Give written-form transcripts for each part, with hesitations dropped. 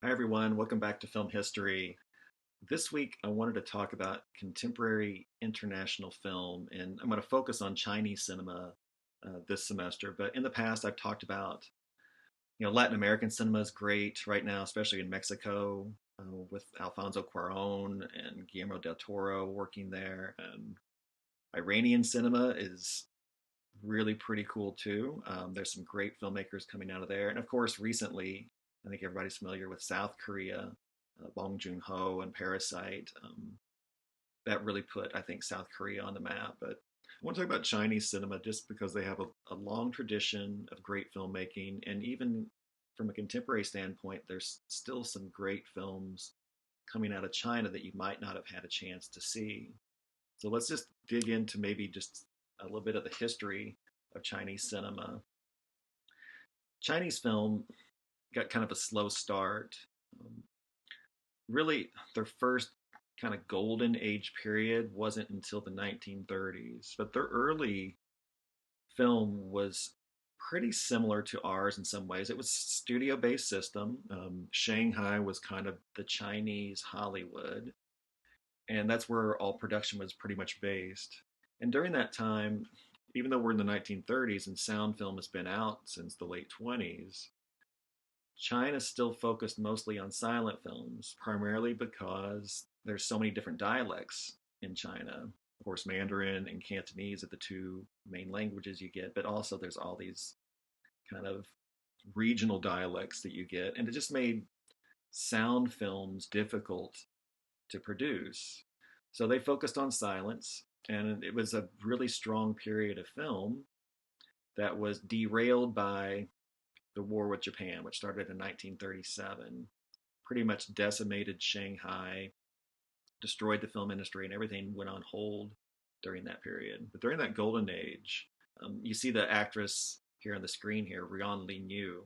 Hi, everyone. Welcome back to Film History. This week, I wanted to talk about contemporary international film, and I'm going to focus on Chinese cinema this semester. But in the past, I've talked about, Latin American cinema is great right now, especially in Mexico, with Alfonso Cuarón and Guillermo del Toro working there. And Iranian cinema is really pretty cool too. There's some great filmmakers coming out of there, and of course, recently, I think everybody's familiar with South Korea, Bong Joon-ho and Parasite. That really put, I think, South Korea on the map. But I want to talk about Chinese cinema just because they have a long tradition of great filmmaking, and even from a contemporary standpoint, there's still some great films coming out of China that you might not have had a chance to see. So let's just dig into maybe just a little bit of the history of Chinese cinema. Chinese film got kind of a slow start. Um, Really, their first kind of golden age period wasn't until the 1930s, but their early film was pretty similar to ours in some ways. It was studio based system. Shanghai was kind of the Chinese Hollywood, and that's where all production was pretty much based. And during that time, even though we're in the 1930s and sound film has been out since the late 20s, China still focused mostly on silent films, primarily because there's so many different dialects in China. Of course, Mandarin and Cantonese are the two main languages you get, but also there's all these kind of regional dialects that you get, and it just made sound films difficult to produce. So they focused on silence, and it was a really strong period of film that was derailed by the war with Japan, which started in 1937, pretty much decimated Shanghai, destroyed the film industry, and everything went on hold during that period. But during that golden age, you see the actress here on the screen here, Rian Li Niu.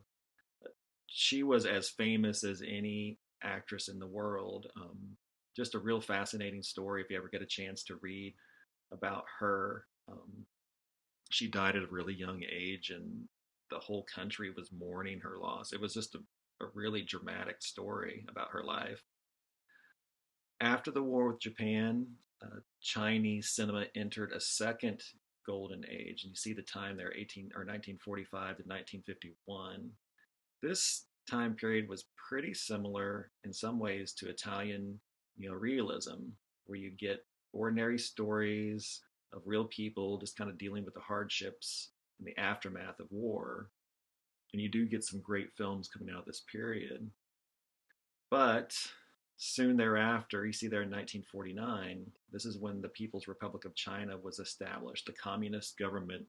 She was as famous as any actress in the world. Just a real fascinating story if you ever get a chance to read about her. She died at a really young age, and the whole country was mourning her loss. It was just a really dramatic story about her life. After the war with Japan, Chinese cinema entered a second golden age, and you see the time there, 1945 to 1951. This time period was pretty similar in some ways to Italian, realism, where you get ordinary stories of real people just kind of dealing with the hardships and the aftermath of war. And you do get some great films coming out of this period. But soon thereafter, you see there in 1949, this is when the People's Republic of China was established. The communist government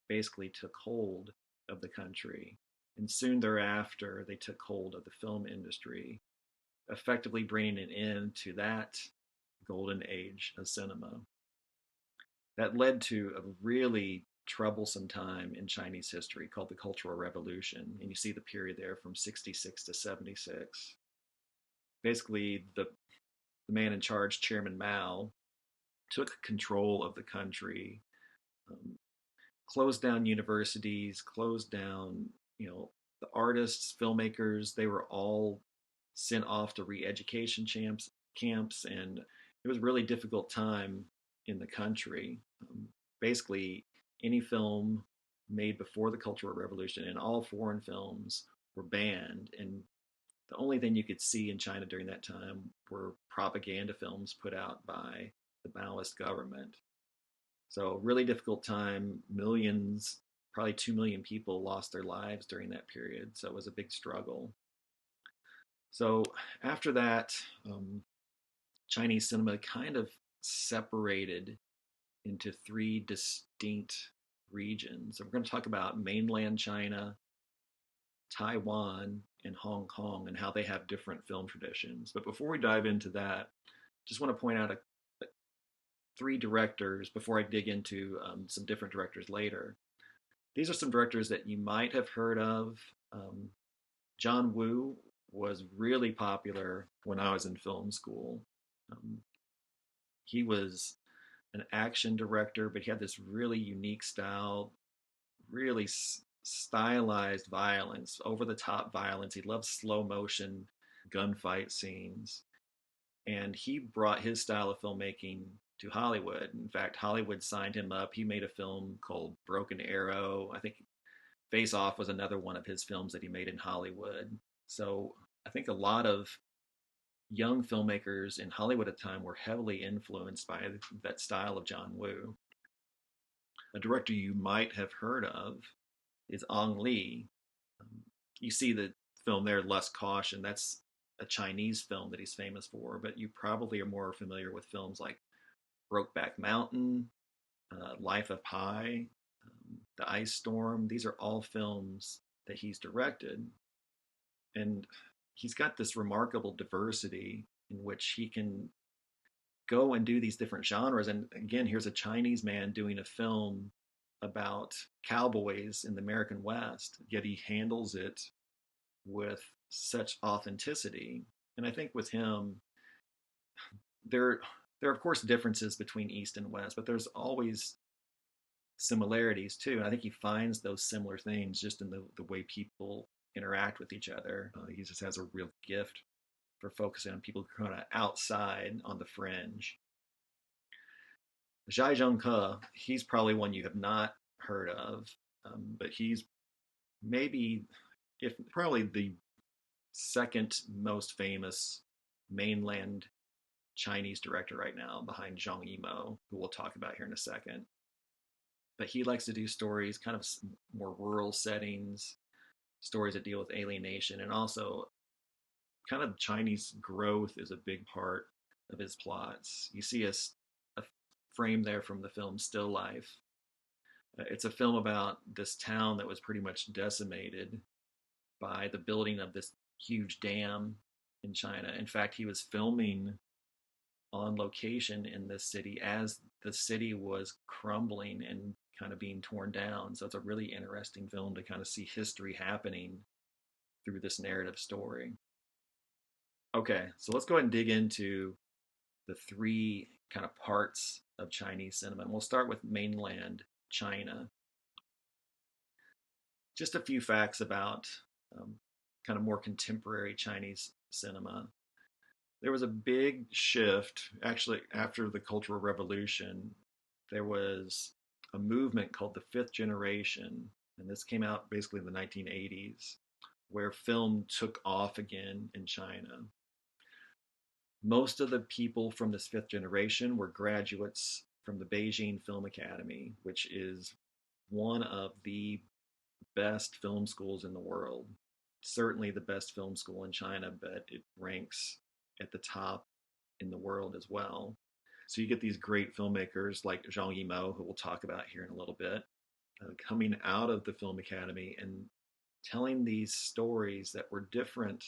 basically took hold of the country. And soon thereafter, they took hold of the film industry, effectively bringing an end to that golden age of cinema. That led to a really troublesome time in Chinese history called the Cultural Revolution. And you see the period there from 66 to 76. Basically, the man in charge, Chairman Mao, took control of the country, um, closed down universities, closed down, the artists, filmmakers, they were all sent off to re-education camps, and it was a really difficult time in the country. Basically, any film made before the Cultural Revolution and all foreign films were banned, and the only thing you could see in China during that time were propaganda films put out by the Maoist government. So, really difficult time. Millions, probably 2 million people lost their lives during that period. So, it was a big struggle. So, after that, Chinese cinema kind of separated into three distinct regions. So, we're going to talk about mainland China, Taiwan, and Hong Kong, and how they have different film traditions. But before we dive into that, just want to point out three directors before I dig into some different directors later. These are some directors that you might have heard of. Um, John Woo was really popular when I was in film school. Um, he was an action director, but he had this really unique style, really stylized violence, over the top violence. He loved slow motion, gunfight scenes. And he brought his style of filmmaking to Hollywood. In fact, Hollywood signed him up. He made a film called Broken Arrow. I think Face Off was another one of his films that he made in Hollywood. So I think a lot of young filmmakers in Hollywood at the time were heavily influenced by that style of John Woo. A director you might have heard of is Ang Lee. You see the film there, Lust Caution. That's a Chinese film that he's famous for, but you probably are more familiar with films like Brokeback Mountain, Life of Pi, The Ice Storm. These are all films that he's directed. And he's got this remarkable diversity in which he can go and do these different genres. And again, here's a Chinese man doing a film about cowboys in the American West, yet he handles it with such authenticity. And I think with him, there are of course differences between East and West, but there's always similarities too. And I think he finds those similar things just in the way people interact with each other. He just has a real gift for focusing on people kind of outside on the fringe. Zhai Zhongke, he's probably one you have not heard of, but he's maybe, if probably the second most famous mainland Chinese director right now, behind Zhang Yimou, who we'll talk about here in a second. But he likes to do stories, kind of more rural settings, stories that deal with alienation, and also kind of Chinese growth is a big part of his plots. You see a frame there from the film Still Life. It's a film about this town that was pretty much decimated by the building of this huge dam in China. In fact, he was filming on location in this city as the city was crumbling and kind of being torn down. So it's a really interesting film to kind of see history happening through this narrative story. Okay, so let's go ahead and dig into the three kind of parts of Chinese cinema. And we'll start with mainland China. Just a few facts about kind of more contemporary Chinese cinema. There was a big shift, actually, after the Cultural Revolution. There was a movement called the Fifth Generation, and this came out basically in the 1980s, where film took off again in China. Most of the people from this fifth generation were graduates from the Beijing Film Academy, which is one of the best film schools in the world. Certainly the best film school in China, but it ranks at the top in the world as well. So you get these great filmmakers like Zhang Yimou, who we'll talk about here in a little bit, coming out of the Film Academy and telling these stories that were different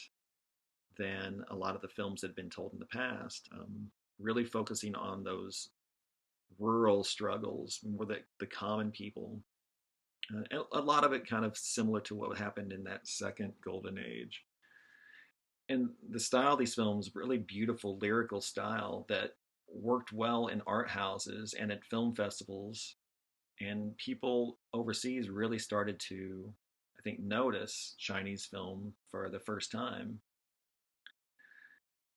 than a lot of the films that had been told in the past, really focusing on those rural struggles, more the common people. A lot of it kind of similar to what happened in that second golden age. And the style of these films, really beautiful lyrical style that worked well in art houses and at film festivals. And people overseas really started to, I think, notice Chinese film for the first time.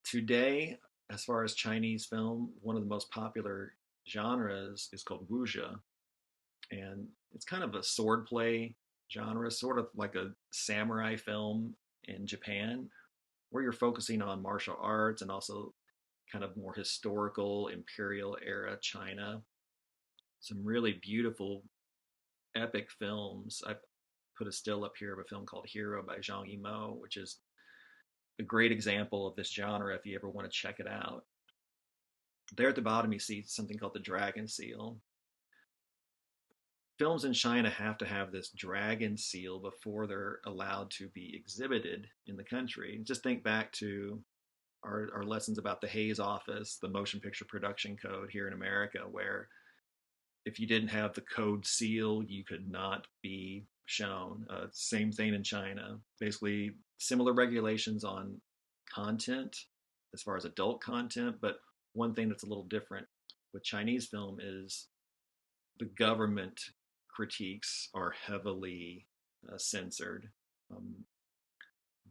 Today, as far as Chinese film, one of the most popular genres is called wuxia. And it's kind of a swordplay genre, sort of like a samurai film in Japan, where you're focusing on martial arts and also kind of more historical imperial era China. Some really beautiful, epic films. I put a still up here of a film called Hero by Zhang Yimou, which is a great example of this genre if you ever want to check it out. There at the bottom, you see something called the Dragon Seal. Films in China have to have this dragon seal before they're allowed to be exhibited in the country. Just think back to our lessons about the Hays Office, the motion picture production code here in America, where if you didn't have the code seal, you could not be shown. Same thing in China. Basically, similar regulations on content as far as adult content, but one thing that's a little different with Chinese film is the government critiques are heavily censored.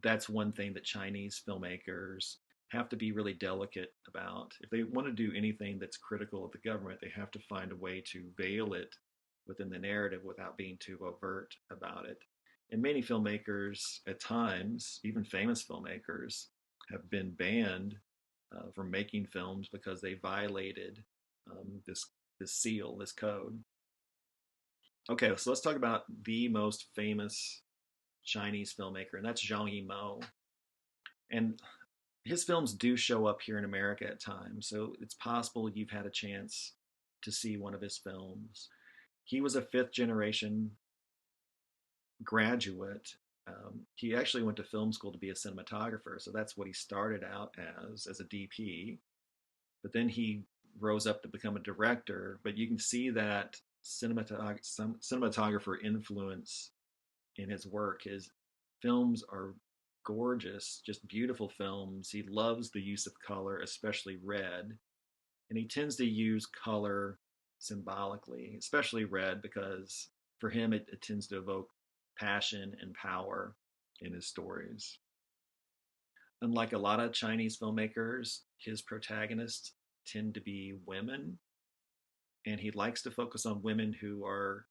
that's one thing that Chinese filmmakers have to be really delicate about. If they want to do anything that's critical of the government, they have to find a way to veil it within the narrative without being too overt about it. And many filmmakers, at times, even famous filmmakers, have been banned from making films because they violated this seal, this code. Okay, so let's talk about the most famous Chinese filmmaker, and that's Zhang Yimou. And his films do show up here in America at times, so it's possible you've had a chance to see one of his films. He was a fifth generation graduate. He actually went to film school to be a cinematographer, so that's what he started out as a DP. But then he rose up to become a director. But you can see that cinematographer influence in his work. His films are gorgeous, just beautiful films. He loves the use of color, especially red, and he tends to use color symbolically, especially red, because for him it tends to evoke passion and power in his stories. Unlike a lot of Chinese filmmakers, his protagonists tend to be women, and he likes to focus on women who are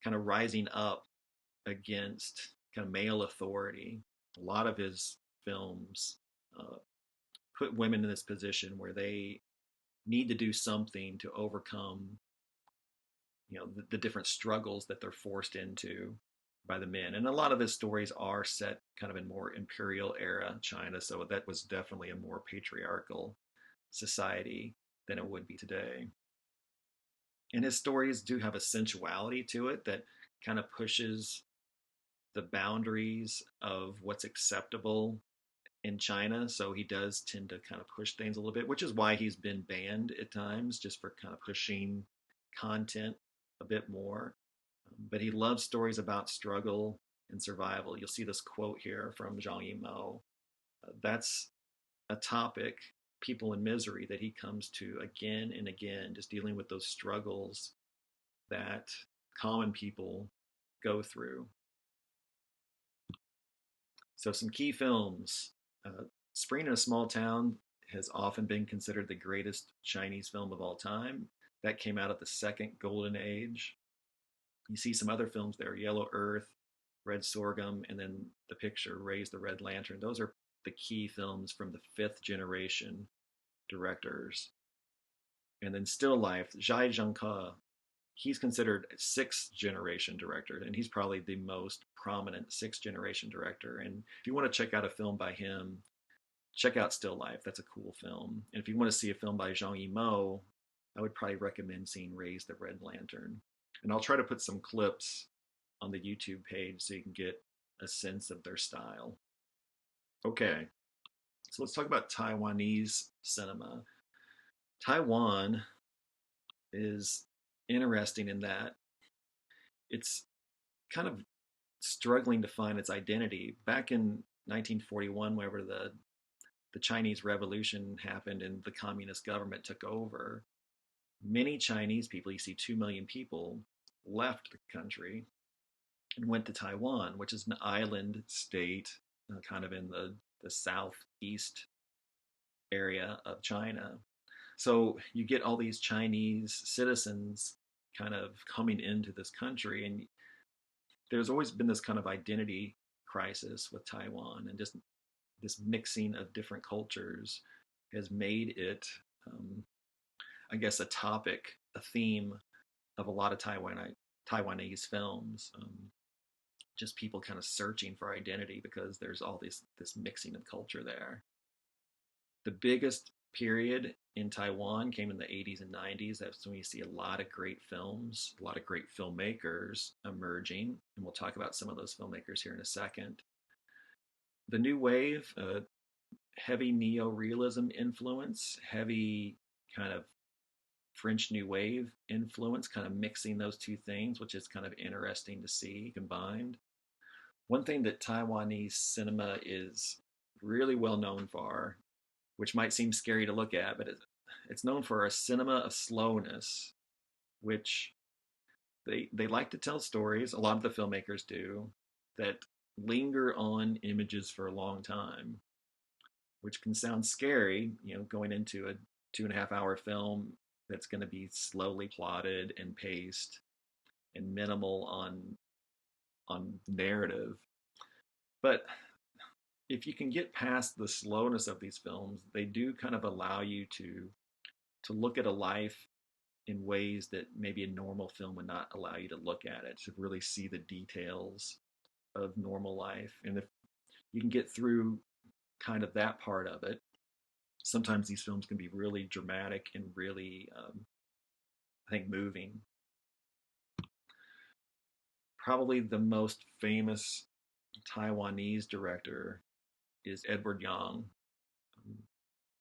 kind of rising up against kind of male authority. A lot of his films uh, put women in this position where they need to do something to overcome, the different struggles that they're forced into by the men. And a lot of his stories are set kind of in more imperial era China, so that was definitely a more patriarchal society than it would be today. And his stories do have a sensuality to it that kind of pushes the boundaries of what's acceptable in China. So he does tend to kind of push things a little bit, which is why he's been banned at times, just for kind of pushing content a bit more. But he loves stories about struggle and survival. You'll see this quote here from Zhang Yimou. That's a topic, people in misery, that he comes to again and again, just dealing with those struggles that common people go through. So, some key films. Spring in a Small Town has often been considered the greatest Chinese film of all time. That came out at the second golden age. You see some other films there: Yellow Earth, Red Sorghum, and then the picture Raise the Red Lantern. Those are the key films from the fifth generation directors. And then Still Life, Zhai Zhengke, he's considered a sixth generation director, and he's probably the most prominent sixth generation director. And if you want to check out a film by him, check out Still Life. That's a cool film. And if you want to see a film by Zhang Yimou, I would probably recommend seeing Raise the Red Lantern. And I'll try to put some clips on the YouTube page so you can get a sense of their style. Okay, so let's talk about Taiwanese cinema. Taiwan is interesting in that it's kind of struggling to find its identity. Back in 1941, whenever the Chinese Revolution happened and the communist government took over, many Chinese people, you see 2 million people, left the country and went to Taiwan, which is an island state kind of in the southeast area of China. So you get all these Chinese citizens kind of coming into this country, and there's always been this kind of identity crisis with Taiwan, and just this mixing of different cultures has made it, I guess, a topic, a theme of a lot of Taiwanese films. Just people kind of searching for identity because there's all this mixing of culture there. The biggest period in Taiwan came in the 80s and 90s. That's when you see a lot of great films, a lot of great filmmakers emerging, and we'll talk about some of those filmmakers here in a second. The new wave, heavy neo-realism influence, heavy kind of French New Wave influence, kind of mixing those two things, which is kind of interesting to see combined. One thing that Taiwanese cinema is really well known for, which might seem scary to look at, but it's known for a cinema of slowness, which they like to tell stories. A lot of the filmmakers do that linger on images for a long time, which can sound scary, going into a 2.5 hour film that's going to be slowly plotted and paced and minimal on narrative. But if you can get past the slowness of these films, they do kind of allow you to look at a life in ways that maybe a normal film would not allow you to look at it, to really see the details of normal life. And if you can get through kind of that part of it, sometimes these films can be really dramatic and really, I think, moving. Probably the most famous Taiwanese director is Edward Yang.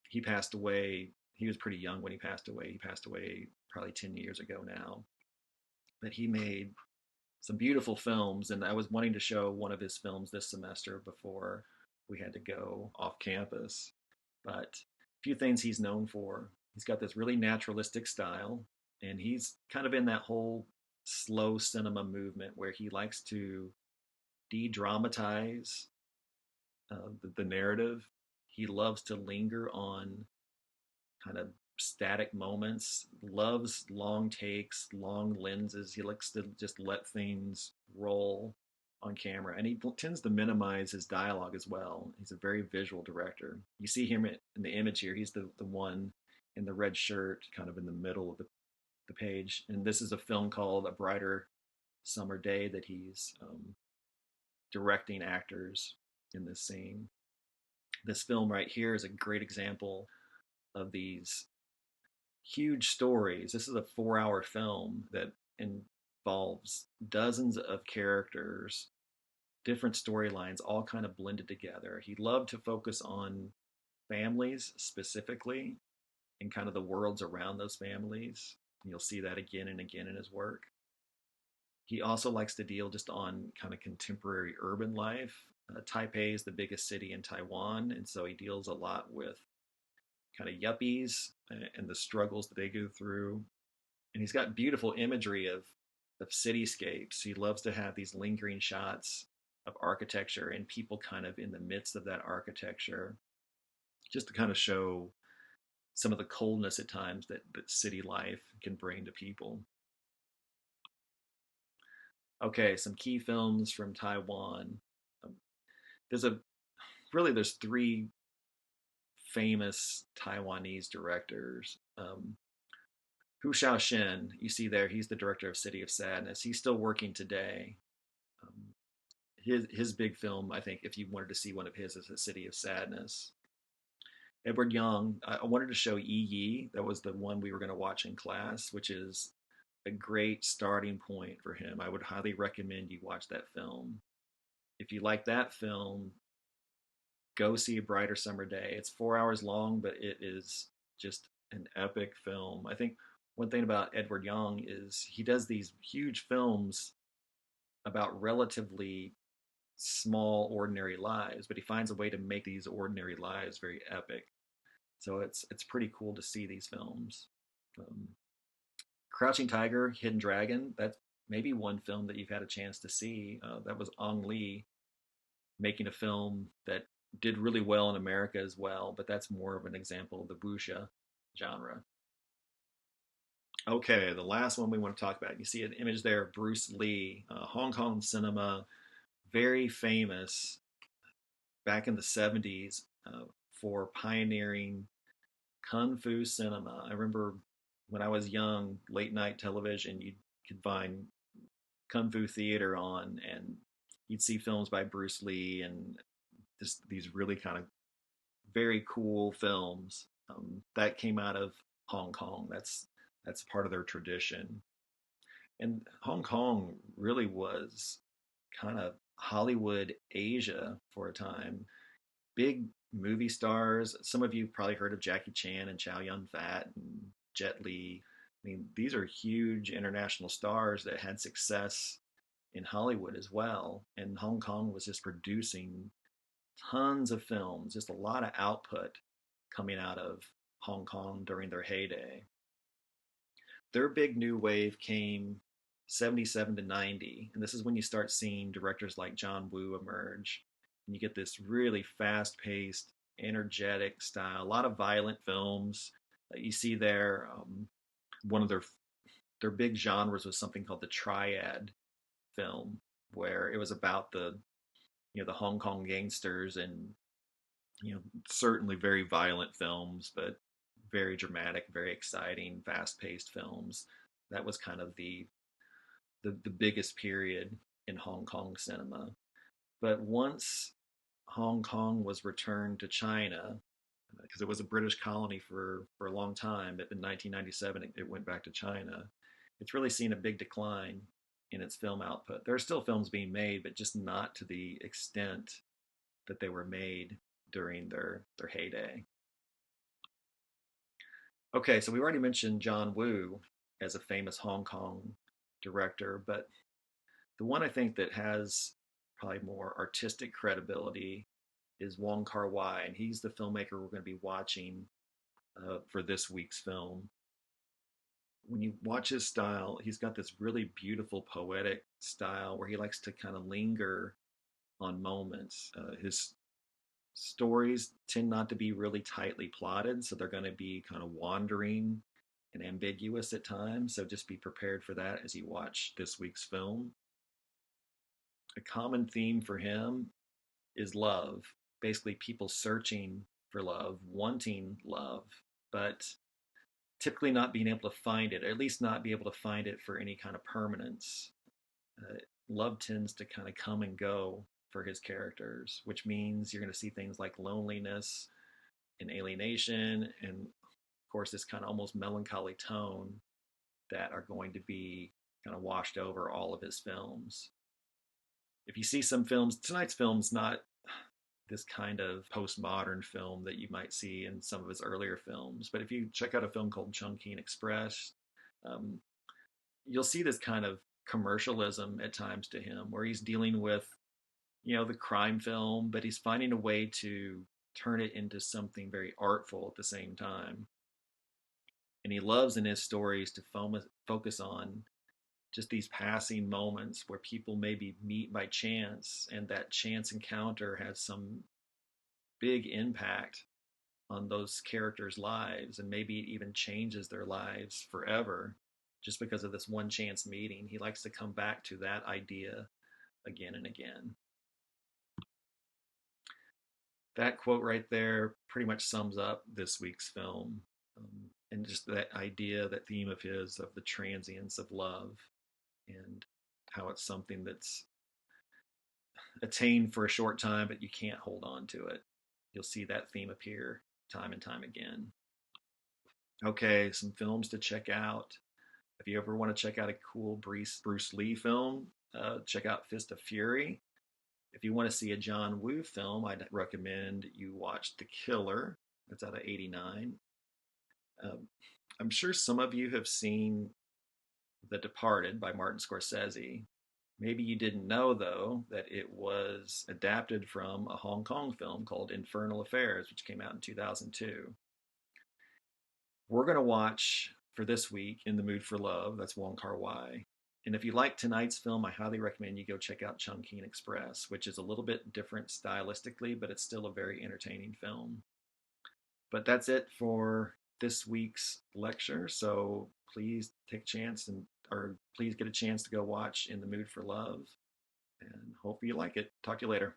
He passed away. He was pretty young when he passed away. He passed away probably 10 years ago now. But he made some beautiful films, and I was wanting to show one of his films this semester before we had to go off campus. But a few things he's known for. He's got this really naturalistic style, and he's kind of in that whole slow cinema movement where he likes to de-dramatize the narrative. He loves to linger on kind of static moments, loves long takes, long lenses. He likes to just let things roll on camera, and he tends to minimize his dialogue as well. He's a very visual director. You see him in the image here. He's the one in the red shirt, kind of in the middle of the page. And this is a film called A Brighter Summer Day that he's directing actors in this scene. This film right here is a great example of these huge stories. This is a 4 hour film that involves dozens of characters, different storylines, all kind of blended together. He loved to focus on families specifically and kind of the worlds around those families. You'll see that again and again in his work. He also likes to deal just on kind of contemporary urban life. Taipei is the biggest city in Taiwan, and so he deals a lot with kind of yuppies and the struggles that they go through. And he's got beautiful imagery of cityscapes. He loves to have these lingering shots of architecture and people kind of in the midst of that architecture, just to kind of show some of the coldness at times that city life can bring to people. Okay, some key films from Taiwan. Um, there's a there's three famous Taiwanese directors. Hu Shaoxin, you see there, he's the director of City of Sadness. He's still working today. Um, his big film, I think, if you wanted to see one of his, is A City of Sadness. Edward Young, I wanted to show Yi Yi. That was the one we were going to watch in class, which is a great starting point for him. I would highly recommend you watch that film. If you like that film, go see A Brighter Summer Day. It's 4 hours long, but it is just an epic film. I think one thing about Edward Young is he does these huge films about relatively small, ordinary lives, but he finds a way to make these ordinary lives very epic. So it's pretty cool to see these films. Um, Crouching Tiger, Hidden Dragon. That's maybe one film that you've had a chance to see. That was Ang Lee making a film that did really well in America as well, but that's more of an example of the wuxia genre. Okay, the last one we want to talk about. You see an image there of Bruce Lee, Hong Kong cinema, very famous back in the 70s for pioneering kung fu cinema. I remember when I was young, late night television, you could find kung fu theater on, and you'd see films by Bruce Lee and these really kind of very cool films that came out of Hong Kong. That's part of their tradition. And Hong Kong really was kind of Hollywood Asia for a time. Big movie stars. Some of you have probably heard of Jackie Chan and Chow Yun Fat and Jet Li. I mean, these are huge international stars that had success in Hollywood as well. And Hong Kong was just producing tons of films, just a lot of output coming out of Hong Kong during their heyday. Their big new wave came 77 to 90. And this is when you start seeing directors like John Woo emerge. And you get this really fast paced, energetic style, a lot of violent films. You see there, one of their big genres was something called the triad film, where it was about the Hong Kong gangsters and certainly very violent films, but very dramatic, very exciting, fast paced films. That was kind of the biggest period in Hong Kong cinema. But once Hong Kong was returned to China, because it was a British colony for a long time, but in 1997 it went back to China. It's really seen a big decline in its film output. There are still films being made, but just not to the extent that they were made during their heyday. Okay, so we already mentioned John Woo as a famous Hong Kong director, but the one I think that has probably more artistic credibility is Wong Kar-wai, and he's the filmmaker we're going to be watching for this week's film. When you watch his style, he's got this really beautiful poetic style where he likes to kind of linger on moments. His stories tend not to be really tightly plotted, so they're going to be kind of wandering and ambiguous at times. So just be prepared for that as you watch this week's film. A common theme for him is love. Basically, people searching for love, wanting love, but typically not being able to find it, or at least not be able to find it for any kind of permanence. Uh, Love tends to kind of come and go for his characters, which means you're going to see things like loneliness and alienation, and of course, this kind of almost melancholy tone that are going to be kind of washed over all of his films. If you see some films, tonight's film's not this kind of postmodern film that you might see in some of his earlier films. But if you check out a film called Chungking Express, um, you'll see this kind of commercialism at times to him, where he's dealing with, the crime film, but he's finding a way to turn it into something very artful at the same time. And he loves in his stories to focus on just these passing moments where people maybe meet by chance, and that chance encounter has some big impact on those characters' lives, and maybe it even changes their lives forever just because of this one chance meeting. He likes to come back to that idea again and again. That quote right there pretty much sums up this week's film. And just that idea, that theme of his, of the transience of love, and how it's something that's attained for a short time, but you can't hold on to it. You'll see that theme appear time and time again. Okay, some films to check out. If you ever want to check out a cool Bruce Lee film, check out Fist of Fury. If you want to see a John Woo film, I'd recommend you watch The Killer. That's out of '89. Um, I'm sure some of you have seen The Departed by Martin Scorsese. Maybe you didn't know, though, that it was adapted from a Hong Kong film called Infernal Affairs, which came out in 2002. We're going to watch for this week In the Mood for Love. That's Wong Kar-wai. And if you like tonight's film, I highly recommend you go check out Chungking Express, which is a little bit different stylistically, but it's still a very entertaining film. But that's it for this week's lecture. So please take a chance or please get a chance to go watch In the Mood for Love. And hope you like it. Talk to you later.